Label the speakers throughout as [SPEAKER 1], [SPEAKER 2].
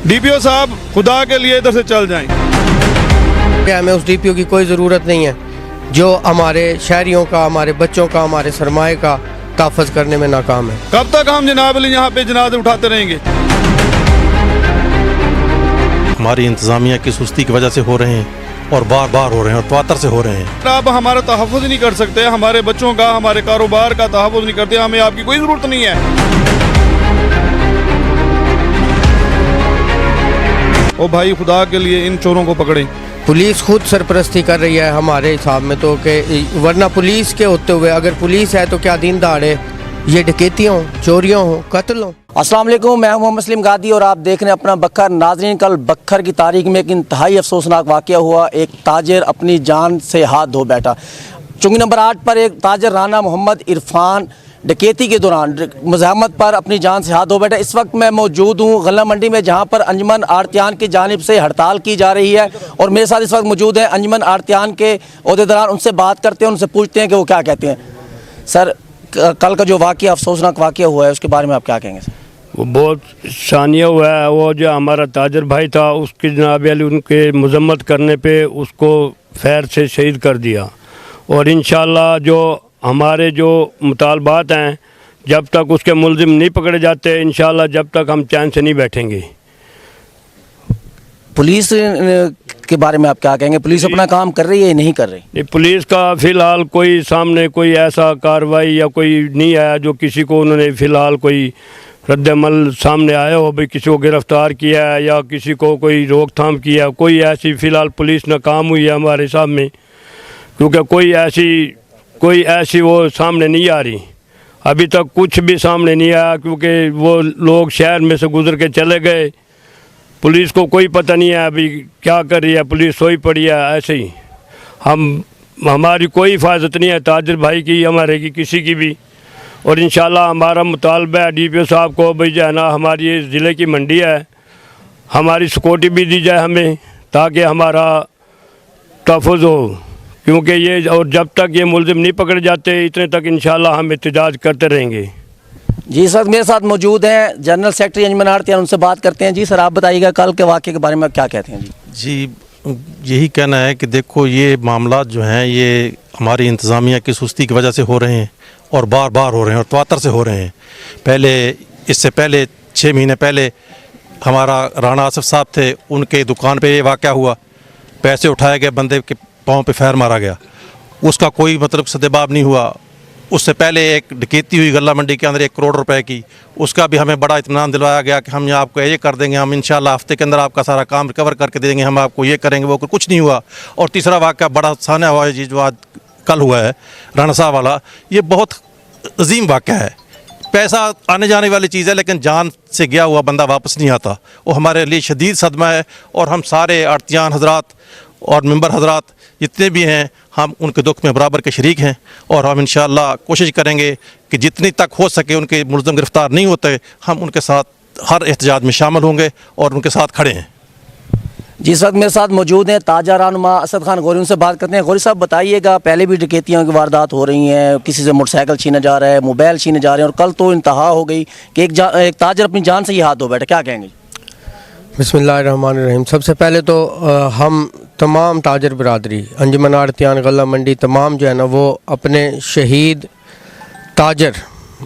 [SPEAKER 1] DPO साहब खुदा के लिए इधर से चल जाएं।
[SPEAKER 2] हमें उस डीपीओ की कोई ज़रूरत नहीं है जो हमारे शहरियों का, हमारे बच्चों का, हमारे सरमाए का तहफ़्फ़ुज़ करने में नाकाम है।
[SPEAKER 1] कब तक हम जनाब अली यहाँ पे जनाजे उठाते रहेंगे?
[SPEAKER 3] हमारी इंतज़ामिया की सुस्ती की वजह से हो रहे हैं और बार बार हो रहे हैं और तवातर से हो रहे हैं।
[SPEAKER 1] आप हमारा तहफ़्फ़ुज़ नहीं कर सकते, हमारे बच्चों का, हमारे कारोबार का तहफ़्फ़ुज़ नहीं करते, हमें आपकी कोई ज़रूरत नहीं है। ओ भाई खुदा के लिए इन चोरों को पकड़ें।
[SPEAKER 2] पुलिस खुद सरपरस्ती कर रही है हमारे हिसाब में तो, कि वरना पुलिस के होते हुए अगर पुलिस है तो क्या दिन दहाड़े ये डकैतियों, चोरियों हो, कत्ल हो।
[SPEAKER 4] अस्सलाम वालेकुम, मैं हूं मुस्लिम गादी और आप देख रहे हैं अपना बखर। नाज़रीन, कल बखर की तारीख में एक इंतहाई अफसोसनाक वाक़या हुआ। एक ताजर अपनी जान से हाथ धो बैठा। चौकी नंबर 8 पर एक ताजर राना मोहम्मद इरफान डकैती के दौरान मज़ाहमत पर अपनी जान से हाथ धो बैठा। इस वक्त मैं मौजूद हूँ गल्ला मंडी में, जहाँ पर अंजुमन आड़तियान की जानिब से हड़ताल की जा रही है और मेरे साथ इस वक्त मौजूद हैं अंजुमन आड़तियान के ओहदेदार। उनसे बात करते हैं, उनसे पूछते हैं कि वो क्या कहते हैं। सर, कल का जो वाक़या, अफसोसनाक वाक़या हुआ है, उसके बारे में आप क्या कहेंगे? सर,
[SPEAKER 5] वो बहुत सानिया हुआ है। वो जो हमारा ताजर भाई था, उसकी जनाब अली उनके मजम्मत करने पे उसको फैर से शहीद कर दिया। और इंशाअल्लाह जो हमारे जो मुतालबात हैं, जब तक उसके मुलजिम नहीं पकड़े जाते, इंशाअल्लाह जब तक हम चैन से नहीं बैठेंगे।
[SPEAKER 4] पुलिस के बारे में आप क्या कहेंगे? पुलिस अपना काम कर रही है या नहीं कर रही?
[SPEAKER 5] नहीं, पुलिस का फ़िलहाल कोई सामने कोई ऐसा कार्रवाई या कोई नहीं आया जो किसी को उन्होंने फ़िलहाल कोई रद्दमल सामने आया हो, भाई किसी को गिरफ़्तार किया है या किसी को कोई रोकथाम किया। कोई ऐसी फ़िलहाल पुलिस नाकाम हुई है हमारे सामने, क्योंकि कोई ऐसी वो सामने नहीं आ रही। अभी तक कुछ भी सामने नहीं आया, क्योंकि वो लोग शहर में से गुजर के चले गए। पुलिस को कोई पता नहीं है अभी क्या कर रही है, पुलिस सोई पड़ी है। ऐसे ही हमारी कोई हिफाजत नहीं है, ताजर भाई की, हमारे की, किसी की भी। और इंशाल्लाह हमारा मुतालबा है डीपीओ साहब को, भाई जो है ना, हमारी ये ज़िले की मंडी है, हमारी सिक्योरिटी भी दी जाए हमें, ताकि हमारा तहफ़्फ़ुज़ हो। क्योंकि ये, और जब तक ये मुलजिम नहीं पकड़े जाते, इतने तक इंशाल्लाह हम एहतजाज करते रहेंगे।
[SPEAKER 4] जी सर, मेरे साथ मौजूद हैं जनरल सेक्रेटरी अंजुमन आड़तियान, उनसे बात करते हैं। जी सर, आप बताइएगा कल के वाक़े के बारे में क्या कहते हैं?
[SPEAKER 3] जी, यही कहना है कि देखो, ये मामला जो हैं ये हमारी इंतज़ामिया की सुस्ती की वजह से हो रहे हैं और बार बार हो रहे हैं और तवातर से हो रहे हैं। इससे पहले 6 महीने पहले हमारा राना आसिफ साहब थे, उनके दुकान पे ये वाक़या हुआ। पैसे उठाए गए, बंदे के पाँव पे फैर मारा गया, उसका कोई मतलब सदेबाब नहीं हुआ। उससे पहले एक डकैती हुई गल्ला मंडी के अंदर 1 करोड़ रुपए की, उसका भी हमें बड़ा इत्मीनान दिलवाया गया कि हम आपको ये कर देंगे, हम इंशाल्लाह हफ्ते के अंदर आपका सारा काम रिकवर करके दे देंगे, हम आपको ये करेंगे, वो कुछ नहीं हुआ। और तीसरा वाक़या बड़ा सानिया हुआ है जी, जो आज कल हुआ है राणा साहब वाला। ये बहुत अजीम वाक़या है। पैसा आने जाने वाली चीज़ है, लेकिन जान से गया हुआ बंदा वापस नहीं आता। वो हमारे लिए शदीद सदमा है। और हम सारे आड़तियान हजरात और मेंबर हजरात जितने भी हैं, हम उनके दुख में बराबर के शरीक हैं। और हम इंशाअल्लाह कोशिश करेंगे कि जितनी तक हो सके उनके मुलज़िम गिरफ़्तार नहीं होते, हम उनके साथ हर एहतजाज में शामिल होंगे और उनके साथ खड़े हैं।
[SPEAKER 4] जिस वक्त मेरे साथ मौजूद हैं ताजा रहनुमा असद खान गौरी, उनसे बात करते हैं। गौरी साहब, बताइएगा, पहले भी डकैतियों की वारदात हो रही हैं, किसी से मोटरसाइकिल छीना जा रहा है, मोबाइल छीने जा रहे हैं, और कल तो इंतहा हो गई कि एक ताजर अपनी जान से ही हाथ धो बैठा। क्या कहेंगे?
[SPEAKER 2] बिस्मिल्लाहिर्रहमानिर्रहीम। सबसे पहले तो हम तमाम ताजर बरादरी, अंजुमन आड़तियान, गल्ला मंडी, तमाम जो है ना, वो अपने शहीद ताजर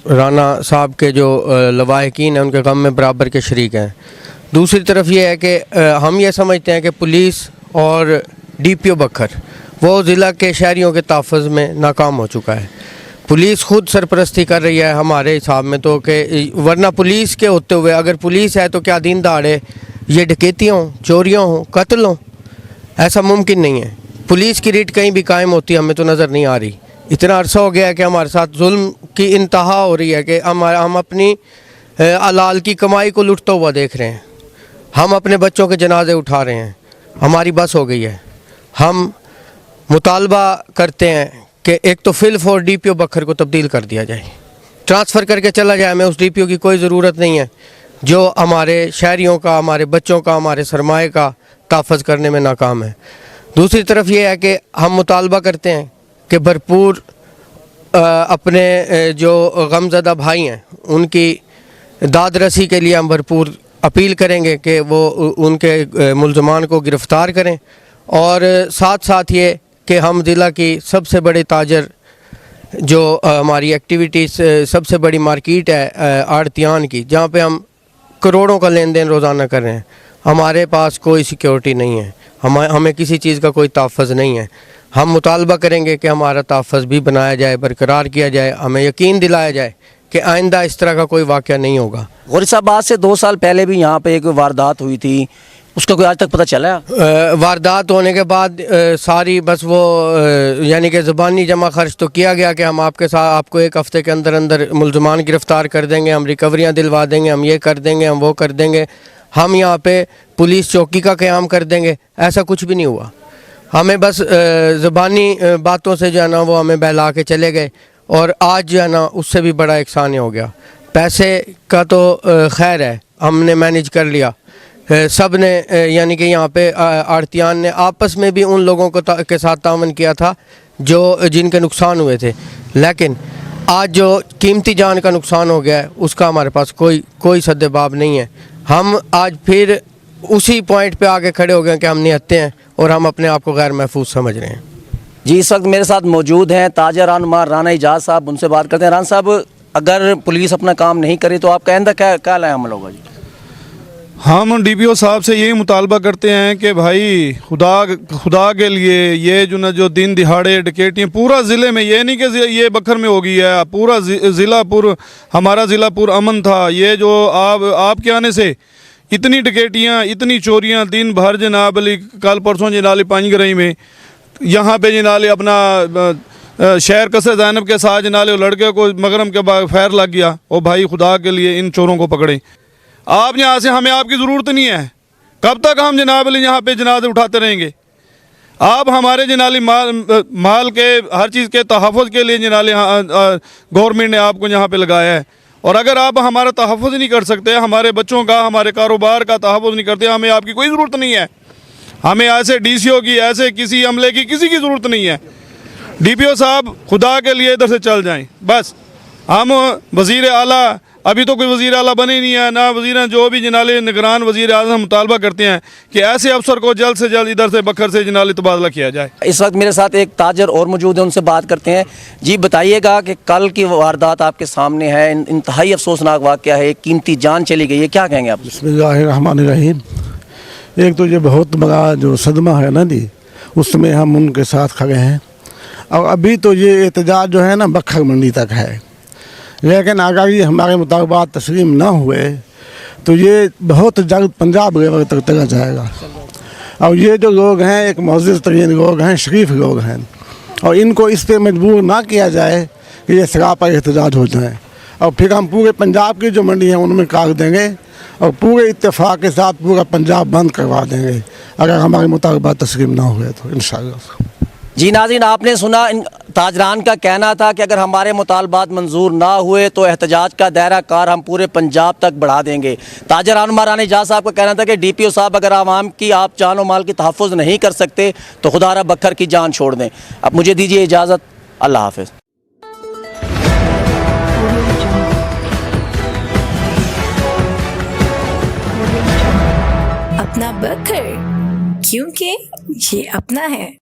[SPEAKER 2] राना साहब के जो लवाहिकीन हैं, उनके गम में बराबर के शरीक हैं। दूसरी तरफ ये है कि हम ये समझते हैं कि पुलिस और डीपीओ बखर वो ज़िला के शहरियों के तहफ़्फ़ुज़ में नाकाम हो चुका है। पुलिस खुद सरपरस्ती कर रही है हमारे हिसाब में तो, कि वरना पुलिस के होते हुए अगर पुलिस है तो क्या दिन दहाड़े ये डकैतियों, चोरियों हो, कत्ल हो। ऐसा मुमकिन नहीं है। पुलिस की रीट कहीं भी कायम होती हमें तो नज़र नहीं आ रही। इतना अरसा हो गया है कि हमारे साथ जुल्म की इंतहा हो रही है कि हम अपनी हलाल की कमाई को लुटता हुआ देख रहे हैं। हम अपने बच्चों के जनाजे उठा रहे हैं। हमारी बस हो गई है। हम मुतालबा करते हैं कि एक तो फिल फॉर डीपीओ बखर को तब्दील कर दिया जाए, ट्रांसफ़र करके चला जाए। हमें उस डीपीओ की कोई ज़रूरत नहीं है जो हमारे शहरियों का, हमारे बच्चों का, हमारे सरमाए का तहफ़्फ़ुज़ करने में नाकाम है। दूसरी तरफ ये है कि हम मुतालबा करते हैं कि भरपूर अपने जो गमज़दा भाई हैं उनकी दाद रसी के लिए हम भरपूर अपील करेंगे कि वो उनके मुल्ज़मान को गिरफ़्तार करें, और साथ साथ ये कि हम ज़िला की सबसे बड़ी ताजर जो हमारी एक्टिविटीज़ सबसे बड़ी मार्केट है आड़तियान की, जहाँ पे हम करोड़ों का लेन देन रोज़ाना कर रहे हैं, हमारे पास कोई सिक्योरिटी नहीं है, हमें किसी चीज़ का कोई तहफ़्फ़ुज़ नहीं है। हम मुतालबा करेंगे कि हमारा तहफ़्फ़ुज़ भी बनाया जाए, बरकरार किया जाए, हमें यकीन दिलाया जाए कि आइंदा इस तरह का कोई वाक़या नहीं होगा।
[SPEAKER 4] गौरी साहब, आज से 2 साल पहले भी यहाँ पे एक वारदात हुई थी, उसका कोई आज तक पता चला है?
[SPEAKER 2] वारदात होने के बाद सारी बस वो यानी कि ज़बानी जमा खर्च तो किया गया कि हम आपके साथ आपको 1 हफ़्ते के अंदर अंदर मुल्ज़मान गिरफ़्तार कर देंगे, हम रिकवरियाँ दिलवा देंगे, हम ये कर देंगे, हम वो कर देंगे, हम यहाँ पे पुलिस चौकी का क़याम कर देंगे। ऐसा कुछ भी नहीं हुआ। हमें बस ज़बानी बातों से जो है ना वो हमें बहला के चले गए, और आज जो है ना उससे भी बड़ा एहसान हो गया। पैसे का तो खैर है, हमने मैनेज कर लिया, सब ने यानी कि यहाँ पे आड़तियान ने आपस में भी उन लोगों को के साथ तावन किया था जो जिनके नुकसान हुए थे, लेकिन आज जो कीमती जान का नुकसान हो गया है उसका हमारे पास कोई सद्देबाब नहीं है। हम आज फिर उसी पॉइंट पे आके खड़े हो गए कि हम निहत्ते हैं और हम अपने आप को गैर महफूज समझ रहे हैं।
[SPEAKER 4] जी, इस वक्त मेरे साथ मौजूद हैं ताजर रहनुमा राना एजाज साहब, उनसे बात करते हैं। राना साहब, अगर पुलिस अपना काम नहीं करे तो आपका आइंदा क्या लाया हमला होगा? जी,
[SPEAKER 1] हम DPO साहब से यही मुतालबा करते हैं कि भाई खुदा के लिए ये जो दिन दिहाड़े डकैतियाँ पूरा ज़िले में, ये नहीं कि ये बखर में हो गई है, पूरा हमारा ज़िला अमन था। ये जो आपके आने से इतनी डकैतियाँ, इतनी चोरियाँ दिन भर जनाब अली, कल परसों जनाब पांचगरई में यहाँ पे जनाब अपना शहर कसर ज़ैनब के साथ जनाब लड़के को मगरम के बाद फैर लग गया। ओ भाई, खुदा के लिए इन चोरों को पकड़ें। आप यहाँ से, हमें आपकी ज़रूरत नहीं है। कब तक हम जनाब अली यहाँ पे जनाजे उठाते रहेंगे? आप हमारे जनाली माल के हर चीज़ के तहफ़्फ़ुज़ के लिए जनाले गवर्नमेंट ने आपको यहाँ पे लगाया है, और अगर आप हमारा तहफ़्फ़ुज़ नहीं कर सकते, हमारे बच्चों का, हमारे कारोबार का तहफ़्फ़ुज़ नहीं करते, हमें आपकी कोई ज़रूरत नहीं है। हमें ऐसे DCO की, ऐसे किसी अमले की, किसी की ज़रूरत नहीं है। DPO साहब, खुदा के लिए इधर से चल जाएं बस। हम वज़ीर आला, अभी तो कोई वज़ीर आला बने ही नहीं है ना, वज़ीर जो भी जनाले निगरान वज़ीर आज़म मुतालबा करते हैं कि ऐसे अफसर को जल्द से जल्द इधर से बखर से जनाले तबादला किया जाए।
[SPEAKER 4] इस वक्त मेरे साथ एक ताजर और मौजूद है, उनसे बात करते हैं। जी, बताइएगा कि कल की वारदात आपके सामने है, इंतहाई अफसोसनाक वाक़या है, एक कीमती जान चली गई है, क्या कहेंगे आप?
[SPEAKER 6] बिस्मिल्लाहिर्रहमानिर्रहीम। एक तो ये बहुत बड़ा जो सदमा है ना जी, उसमें हम उनके साथ खड़े हैं। और अभी तो ये एहतजाज जो है ना बखर मंडी तक है, लेकिन अगर ये हमारे मुतालबात तस्लीम ना हुए तो ये बहुत जल्द पंजाब लेवल तक चला जाएगा। और ये जो लोग हैं एक मुअज़्ज़ज़ तरीन लोग हैं, शरीफ लोग हैं, और इनको इस पर मजबूर ना किया जाए कि ये सरापा एहतजाज हो जाए, और फिर हम पूरे पंजाब की जो मंडी है उनमें काट देंगे और पूरे इत्तेफाक के साथ पूरा पंजाब बंद करवा देंगे अगर हमारे मुतालबात तस्लीम ना हुए तो इंशाअल्लाह।
[SPEAKER 4] जी नाज़रीन, आपने सुना, ताजरान का कहना था कि अगर हमारे मुतालबात मंजूर ना हुए तो एहतजाज का दायरा कार हम पूरे पंजाब तक बढ़ा देंगे। ताजर रहनुमा राना एजाज साहब का कहना था कि DPO साहब, अगर आवाम की आप जान और माल की तहफ़्फ़ुज़ नहीं कर सकते तो खुदारा बखर की जान छोड़ दें। अब मुझे दीजिए इजाज़त, अल्लाह हाफ़िज़।
[SPEAKER 7] अपना बखर, क्योंकि ये अपना है।